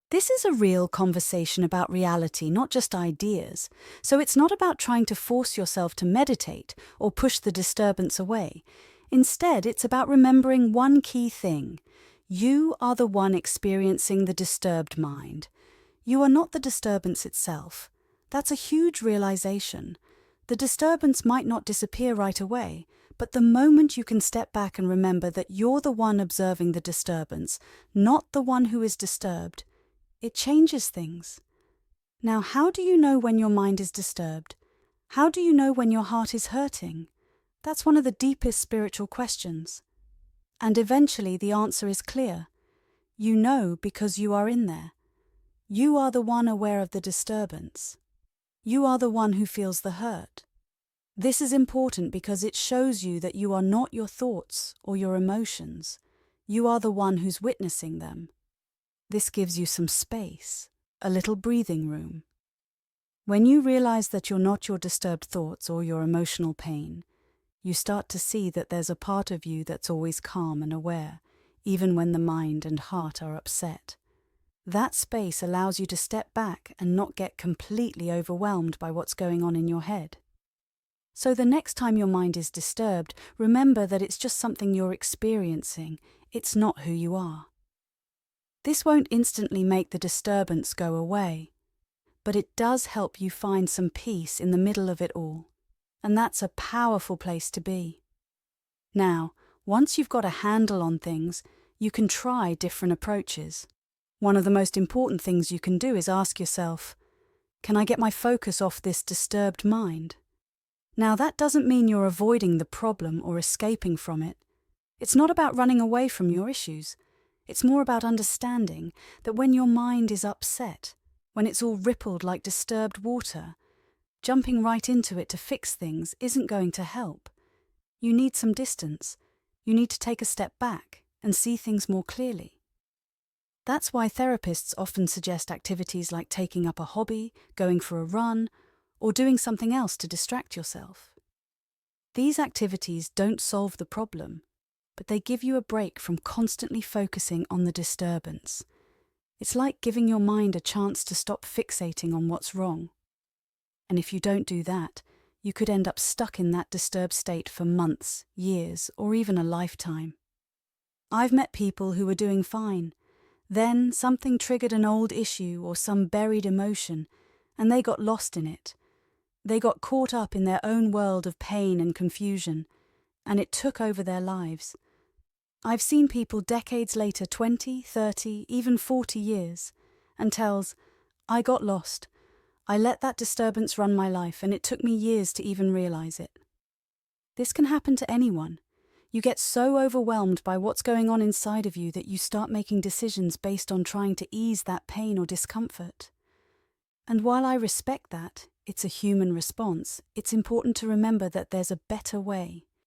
This is a real conversation about reality, not just ideas. So it's not about trying to force yourself to meditate or push the disturbance away. Instead, it's about remembering one key thing. You are the one experiencing the disturbed mind. You are not the disturbance itself. That's a huge realization. The disturbance might not disappear right away, but the moment you can step back and remember that you're the one observing the disturbance, not the one who is disturbed, it changes things. Now, how do you know when your mind is disturbed? How do you know when your heart is hurting? That's one of the deepest spiritual questions. And eventually the answer is clear. You know because you are in there. You are the one aware of the disturbance. You are the one who feels the hurt. This is important because it shows you that you are not your thoughts or your emotions. You are the one who's witnessing them. This gives you some space, a little breathing room. When you realize that you're not your disturbed thoughts or your emotional pain, you start to see that there's a part of you that's always calm and aware, even when the mind and heart are upset. That space allows you to step back and not get completely overwhelmed by what's going on in your head. So the next time your mind is disturbed, remember that it's just something you're experiencing. It's not who you are. This won't instantly make the disturbance go away, but it does help you find some peace in the middle of it all, and that's a powerful place to be. Now, once you've got a handle on things, you can try different approaches. One of the most important things you can do is ask yourself, can I get my focus off this disturbed mind? Now, that doesn't mean you're avoiding the problem or escaping from it. It's not about running away from your issues. It's more about understanding that when your mind is upset, when it's all rippled like disturbed water, jumping right into it to fix things isn't going to help. You need some distance. You need to take a step back and see things more clearly. That's why therapists often suggest activities like taking up a hobby, going for a run, or doing something else to distract yourself. These activities don't solve the problem, but they give you a break from constantly focusing on the disturbance. It's like giving your mind a chance to stop fixating on what's wrong. And if you don't do that, you could end up stuck in that disturbed state for months, years, or even a lifetime. I've met people who were doing fine. Then something triggered an old issue or some buried emotion, and they got lost in it. They got caught up in their own world of pain and confusion, and it took over their lives. I've seen people decades later, 20, 30, even 40 years, and tells, I got lost. I let that disturbance run my life, and it took me years to even realize it. This can happen to anyone. You get so overwhelmed by what's going on inside of you that you start making decisions based on trying to ease that pain or discomfort. And while I respect that, it's a human response, it's important to remember that there's a better way.